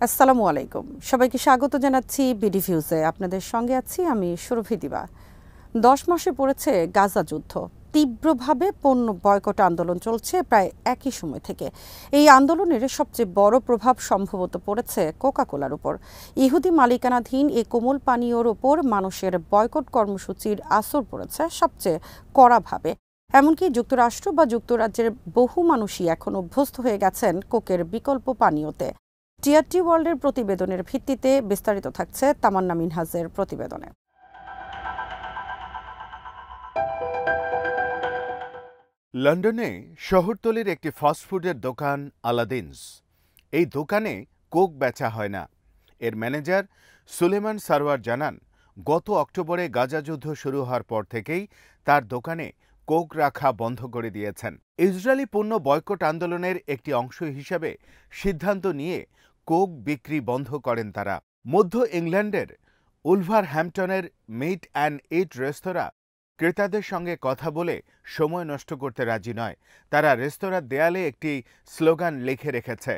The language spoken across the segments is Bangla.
আসসালামু আলাইকুম, সবাইকে স্বাগত জানাচ্ছি বিডি ভিউজে। আপনাদের সঙ্গে আছি আমি সুরভি দিবা। 10 মাসে পড়েছে গাজা যুদ্ধ। তীব্রভাবে পণ্য বয়কট আন্দোলন চলছে প্রায় একই সময় থেকে। এই আন্দোলনের সবচেয়ে বড় প্রভাব সম্ভবত পড়েছে কোকাকোলার উপর। ইহুদি মালিকানাধীন এই কোমল পানীয়র ওপর মানুষের বয়কট কর্মসূচির আসর পড়েছে সবচেয়ে কড়াভাবে। এমনকি যুক্তরাষ্ট্র বা যুক্তরাজ্যের বহু মানুষই এখন অভ্যস্ত হয়ে গেছেন কোকের বিকল্প পানীয়তে। টিআরটি ওয়ার্ল্ডের প্রতিবেদনের ভিত্তিতে বিস্তারিত থাকছে তামান্না মিনহাজের প্রতিবেদনে। লন্ডনে শহরতলির একটি ফাস্টফুডের দোকান আলাদিনস। এই দোকানে কোক বেচা হয় না। এর ম্যানেজার সুলেমান সারওয়ার জানান, গত অক্টোবরে গাজা যুদ্ধ শুরু হওয়ার পর থেকেই তার দোকানে কোক রাখা বন্ধ করে দিয়েছেন। ইসরায়েলি পণ্য বয়কট আন্দোলনের একটি অংশ হিসেবে সিদ্ধান্ত নিয়ে কোক বিক্রি বন্ধ করেন তারা। মধ্য ইংল্যান্ডের উলভারহ্যাম্পটনের মিট অ্যান্ড ইট রেস্তোরাঁ ক্রেতাদের সঙ্গে কথা বলে সময় নষ্ট করতে রাজি নয়। তারা রেস্তোরাঁর দেয়ালে একটি স্লোগান লিখে রেখেছে,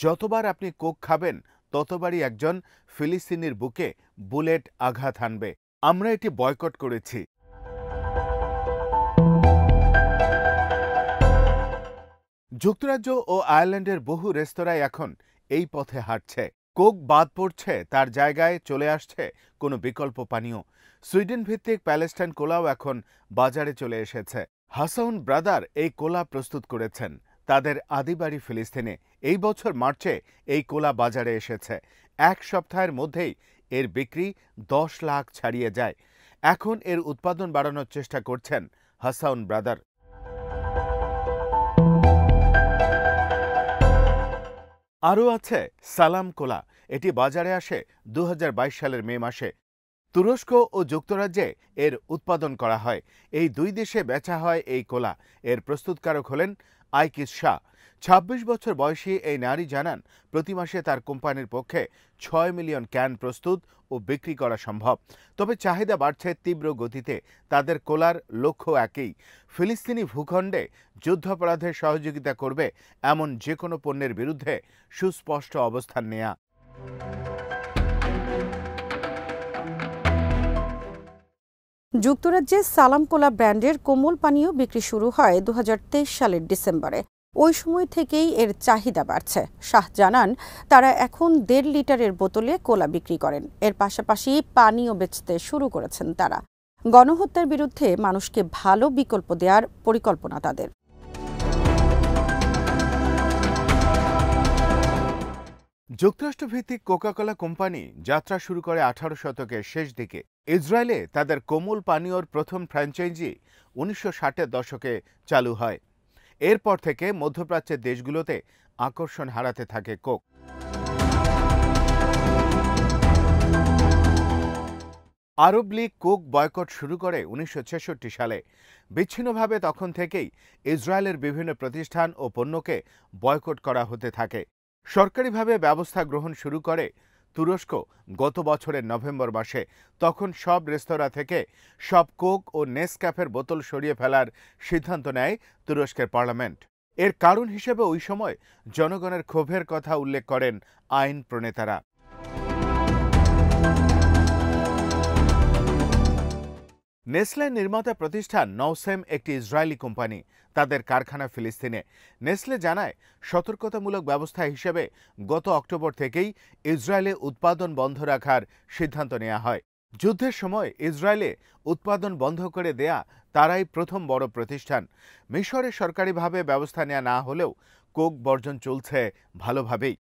যতবার আপনি কোক খাবেন ততবারই একজন ফিলিস্তিনির বুকে বুলেট আঘাত হানবে। আমরা এটি বয়কট করেছি। যুক্তরাজ্য ও আয়ারল্যান্ডের বহু রেস্তোরাঁয় এখন এই পথে হাঁটছে। কোক বাদ পড়ছে, তার জায়গায় চলে আসছে কোনো বিকল্প পানীয়। সুইডেন ভিত্তিক প্যালেস্টাইন কোলাও এখন বাজারে চলে এসেছে। হাসাউন ব্রাদার এই কোলা প্রস্তুত করেছেন। তাদের আদিবাড়ি ফিলিস্তিনে। এই বছর মার্চে এই কোলা বাজারে এসেছে। এক সপ্তাহের মধ্যেই এর বিক্রি 10 লাখ ছাড়িয়ে যায়। এখন এর উৎপাদন বাড়ানোর চেষ্টা করছেন হাসাউন ব্রাদার। আরও আছে সালাম কোলা। এটি বাজারে আসে 2022 সালের মে মাসে। তুরস্ক ও যুক্তরাজ্যে এর উৎপাদন করা হয়। এই দুই দেশে বেচা হয় এই কোলা। এর প্রস্তুতকারক হলেন আইকিস শাহ। 26 বছর বয়সী এই নারী জানান, প্রতি মাসে তার কোম্পানির পক্ষে 6 মিলিয়ন ক্যান প্রস্তুত ও বিক্রি করা সম্ভব। তবে চাহিদা বাড়ছে তীব্র গতিতে। তাদের কোলার লক্ষ্য একই, ফিলিস্তিনি ভূখণ্ডে যুদ্ধাপরাধের সহযোগিতা করবে এমন যে কোনো পণ্যের বিরুদ্ধে সুস্পষ্ট অবস্থান নেয়া। যুক্তরাজ্যে সালাম কোলা ব্র্যান্ডের কোমল পানীয় বিক্রি শুরু হয় 2023 সালের ডিসেম্বরে। ওই সময় থেকেই এর চাহিদা বাড়ছে। শাহ জানান, তারা এখন 1.5 লিটারের বোতলে কোলা বিক্রি করেন। এর পাশাপাশি পানীয় বেচতে শুরু করেছেন তারা। গণহত্যার বিরুদ্ধে মানুষকে ভালো বিকল্প দেওয়ার পরিকল্পনা তাদের। যুক্তরাষ্ট্রভিত্তিক কোকাকোলা কোম্পানি যাত্রা শুরু করে 18 শতকের শেষ দিকে। ইসরায়েলে তাদের কোমল পানীয়র প্রথম ফ্র্যাঞ্চাইজি 1960-এর দশকে চালু হয়। এরপর থেকে মধ্যপ্রাচ্যের দেশগুলোতে আকর্ষণ হারাতে থাকে কোক। আরব লীগ কোক বয়কট শুরু করে 1966 সালে। বিচ্ছিন্নভাবে তখন থেকেই ইসরায়েলের বিভিন্ন প্রতিষ্ঠান ও পণ্যকে বয়কট করা হতে থাকে। সরকারিভাবে ব্যবস্থা গ্রহণ শুরু করে তুরস্ক গত বছরের নভেম্বর মাসে। তখন সব রেস্তোরাঁ থেকে সব কোক ও নেসক্যাফের বোতল সরিয়ে ফেলার সিদ্ধান্ত নেয় তুরস্কের পার্লামেন্ট। এর কারণ হিসেবে ওই সময় জনগণের ক্ষোভের কথা উল্লেখ করেন আইন প্রণেতারা। নেসলে নির্মাতা প্রতিষ্ঠান নওসেম একটি ইসরায়েলি কোম্পানি। তাদের কারখানা ফিলিস্তিনে। নেসলে জানায়, সতর্কতামূলক ব্যবস্থা হিসেবে গত অক্টোবর থেকেই ইসরায়েলে উৎপাদন বন্ধ রাখার সিদ্ধান্ত নেওয়া হয়। যুদ্ধের সময় ইসরায়েলে উৎপাদন বন্ধ করে দেয়া তারাই প্রথম বড় প্রতিষ্ঠান। মিশরে সরকারিভাবে ব্যবস্থা নেওয়া না হলেও কোক বর্জন চলছে ভালোভাবেই।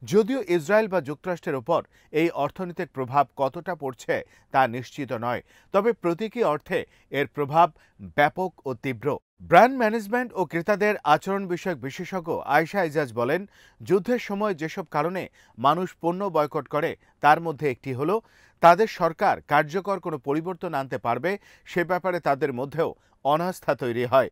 যদিও ইসরায়েল বা যুক্তরাষ্ট্রের ওপর এই অর্থনৈতিক প্রভাব কতটা পড়ছে তা নিশ্চিত নয়, তবে প্রতীকী অর্থে এর প্রভাব ব্যাপক ও তীব্র। ব্র্যান্ড ম্যানেজমেন্ট ও ক্রেতাদের আচরণ বিষয়ক বিশেষজ্ঞ আয়েশা ইজাজ বলেন, যুদ্ধের সময় যেসব কারণে মানুষ পণ্য বয়কট করে তার মধ্যে একটি হলো তাদের সরকার কার্যকর কোনো পরিবর্তন আনতে পারবে সে ব্যাপারে তাদের মধ্যেও অনাস্থা তৈরি হয়।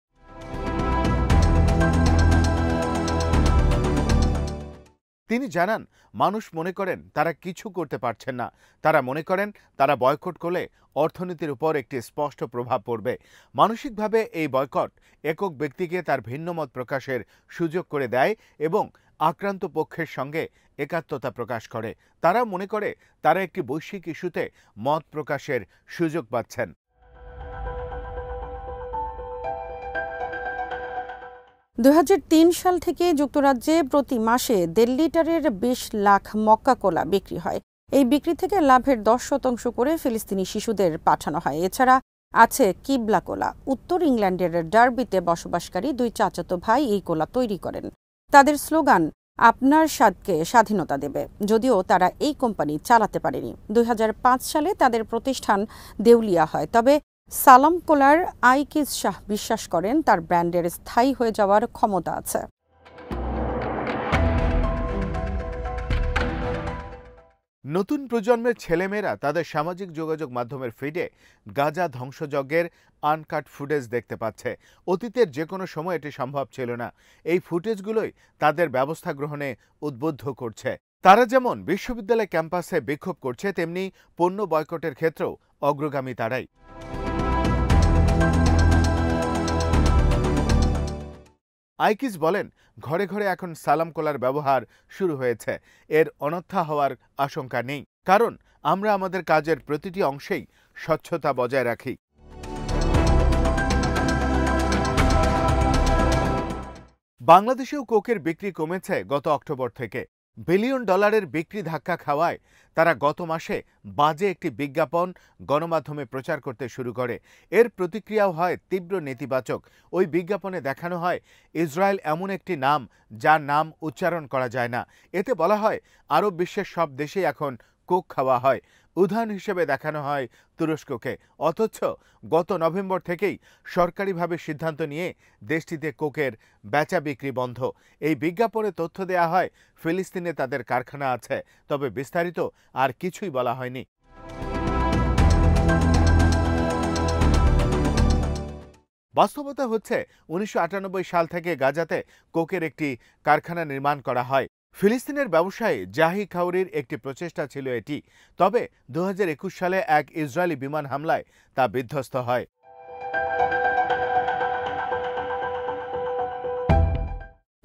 তিনি জানান, মানুষ মনে করেন তারা কিছু করতে পারছেন না। তারা মনে করেন তারা বয়কট করলে অর্থনীতির উপর একটি স্পষ্ট প্রভাব পড়বে। মানসিকভাবে এই বয়কট একক ব্যক্তিকে তার ভিন্নমত প্রকাশের সুযোগ করে দেয় এবং আক্রান্ত পক্ষের সঙ্গে একাত্মতা প্রকাশ করে। তারা মনে করে তারা একটি বৈশ্বিক ইস্যুতে মত প্রকাশের সুযোগ পাচ্ছেন। 2003 সাল থেকে যুক্তরাজ্যে প্রতি মাসে 1.5 লিটারের 20 লাখ মক্কা কোলা বিক্রি হয়। এই বিক্রি থেকে লাভের 10% করে ফিলিস্তিনি শিশুদের পাঠানো হয়। এছাড়া আছে কিবলা কোলা। উত্তর ইংল্যান্ডের ডার্বিতে বসবাসকারী 2 চাচাতো ভাই এই কোলা তৈরি করেন। তাদের স্লোগান আপনার স্বাদকে স্বাধীনতা দেবে, যদিও তারা এই কোম্পানি চালাতে পারেনি। 2005 সালে তাদের প্রতিষ্ঠান দেউলিয়া হয়। তবে সালাম কোলার আইকিজ শাহ বিশ্বাস করেন তার ব্র্যান্ডের স্থায়ী হয়ে যাওয়ার ক্ষমতা আছে। নতুন প্রজন্মের ছেলেমেয়েরা তাদের সামাজিক যোগাযোগ মাধ্যমের ফিডে গাজা ধ্বংসযজ্ঞের আনকাট ফুটেজ দেখতে পাচ্ছে। অতীতের যে কোনো সময় এটি সম্ভব ছিল না। এই ফুটেজগুলোই তাদের ব্যবস্থা গ্রহণে উদ্বুদ্ধ করছে। তারা যেমন বিশ্ববিদ্যালয় ক্যাম্পাসে বিক্ষোভ করছে, তেমনি পণ্য বয়কটের ক্ষেত্রেও অগ্রগামী তারাই। আইকিজ বলেন, ঘরে ঘরে এখন সালাম কোলার ব্যবহার শুরু হয়েছে। এর অনর্থা হওয়ার আশঙ্কা নেই, কারণ আমরা আমাদের কাজের প্রতিটি অংশেই স্বচ্ছতা বজায় রাখি। বাংলাদেশেও কোকের বিক্রি কমেছে গত অক্টোবর থেকে। বিলিয়ন ডলারের বিক্রি ধাক্কা খাওয়ায় তারা গত মাসে বাজে একটি বিজ্ঞাপন গণমাধ্যমে প্রচার করতে শুরু করে। এর প্রতিক্রিয়াও হয় তীব্র নেতিবাচক। ওই বিজ্ঞাপনে দেখানো হয় ইসরায়েল এমন একটি নাম যার নাম উচ্চারণ করা যায় না। এতে বলা হয় আরব বিশ্বের সব দেশেই এখন কোক খাওয়া হয়। উদাহরণ হিসেবে দেখানো হয় তুরস্ককে। অথচ গত নভেম্বর থেকেই সরকারিভাবে সিদ্ধান্ত নিয়ে দেশটিতে কোকের বেচা বিক্রি বন্ধ। এই বিজ্ঞাপনে তথ্য দেয়া হয় ফিলিস্তিনে তাদের কারখানা আছে, তবে বিস্তারিত আর কিছুই বলা হয়নি। বাস্তবতা হচ্ছে 1998 সাল থেকে গাজাতে কোকের একটি কারখানা নির্মাণ করা হয়। ফিলিস্তিনের ব্যবসায়ী জাহি খাউরির একটি প্রচেষ্টা ছিল এটি। তবে 2021 সালে এক ইসরায়েলি বিমান হামলায় তা বিধ্বস্ত হয়।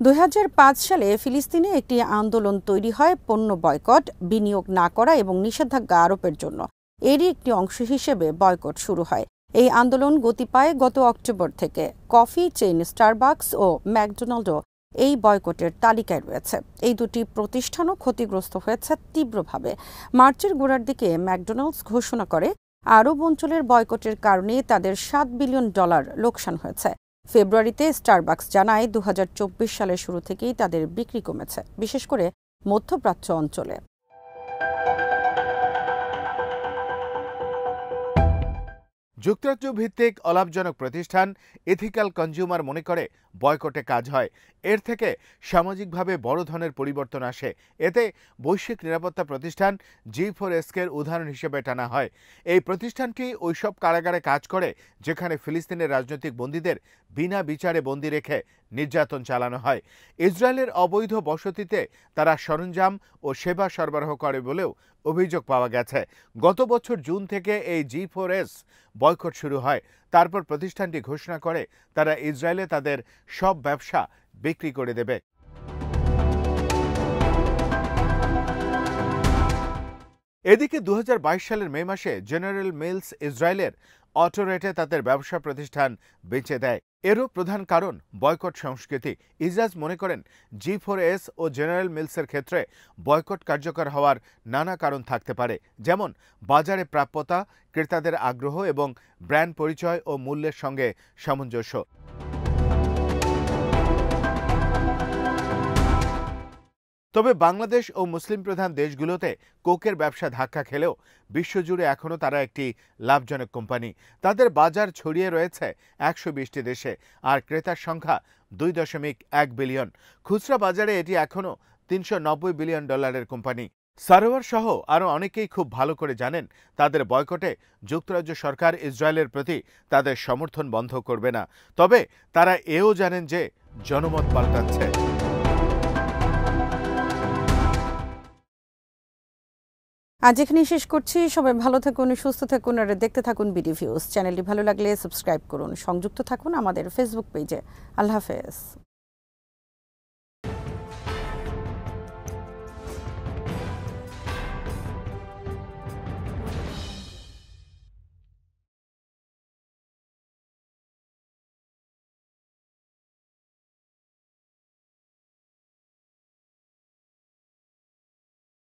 2005 সালে ফিলিস্তিনে একটি আন্দোলন তৈরি হয় পণ্য বয়কট, বিনিয়োগ না করা এবং নিষেধাজ্ঞা আরোপের জন্য। এরই একটি অংশ হিসেবে বয়কট শুরু হয়। এই আন্দোলন গতি পায় গত অক্টোবর থেকে। কফি চেইন স্টারবাকস ও ম্যাকডোনাল্ডও এই বয়কটের তালিকায় রয়েছে। এই দুটি প্রতিষ্ঠানও ক্ষতিগ্রস্ত হয়েছে তীব্রভাবে। মার্চের গোড়ার দিকে ম্যাকডোনাল্ডস ঘোষণা করে আরব অঞ্চলের বয়কটের কারণে তাদের $7 বিলিয়ন লোকসান হয়েছে। ফেব্রুয়ারিতে স্টারবাকস জানায় 2024 সালের শুরু থেকেই তাদের বিক্রি কমেছে, বিশেষ করে মধ্যপ্রাচ্য অঞ্চলে। যুক্তরাজ্য ভিত্তিক অলাভজনক প্রতিষ্ঠান এথিক্যাল কনজিউমার মনে করে বয়কটে কাজ হয়। এর থেকে সামাজিকভাবে বড় ধরনের পরিবর্তন আসে। এতে বৈশ্বিক নিরাপত্তা প্রতিষ্ঠান G4S-এর উদাহরণ হিসেবে টানা হয়। এই প্রতিষ্ঠানটি ওইসব কারাগারে কাজ করে যেখানে ফিলিস্তিনের রাজনৈতিক বন্দীদের বিনা বিচারে বন্দী রেখে নির্যাতন চালানো হয়। ইসরায়েলের অবৈধ বসতিতে তারা সরঞ্জাম ও সেবা সরবরাহ করে বলেও অভিযোগ পাওয়া গেছে। গত বছর জুন থেকে এই G4S বয়কট শুরু হয়। তারপর প্রতিষ্ঠানটি ঘোষণা করে তারা ইসরায়েলে তাদের সব ব্যবসা বিক্রি করে দেবে। এদিকে 2022 সালের মে মাসে জেনারেল মিলস ইসরায়েলের অটো রেটে তাদের ব্যবসা প্রতিষ্ঠান বেচে দেয়। এরও প্রধান কারণ বয়কট সংস্কৃতি। ইজাজ মনে করেন G4S ও জেনারেল মিলসের ক্ষেত্রে বয়কট কার্যকর হওয়ার নানা কারণ থাকতে পারে, যেমন বাজারে প্রাপ্যতা, ক্রেতাদের আগ্রহ এবং ব্র্যান্ড পরিচয় ও মূল্যের সঙ্গে সামঞ্জস্য। তবে বাংলাদেশ ও মুসলিম প্রধান দেশগুলোতে কোকের ব্যবসা ধাক্কা খেলেও বিশ্বজুড়ে এখনও তারা একটি লাভজনক কোম্পানি। তাদের বাজার ছড়িয়ে রয়েছে 120টি দেশে, আর ক্রেতার সংখ্যা 2.1 বিলিয়ন। খুচরা বাজারে এটি এখনও $390 বিলিয়ন কোম্পানি। সারোয়ার সহ আরও অনেকেই খুব ভালো করে জানেন তাদের বয়কটে যুক্তরাজ্য সরকার ইসরায়েলের প্রতি তাদের সমর্থন বন্ধ করবে না। তবে তারা এও জানেন যে জনমত পাল্টাচ্ছে। আজ এখানেই শেষ করছি। সবাই ভালো থাকুন, সুস্থ থাকুন আর দেখতে থাকুন বিডি ভিউজ। চ্যানেলটি ভালো লাগলে সাবস্ক্রাইব করুন, সংযুক্ত থাকুন আমাদের ফেসবুক পেজে। আল্লাহ হাফেজ।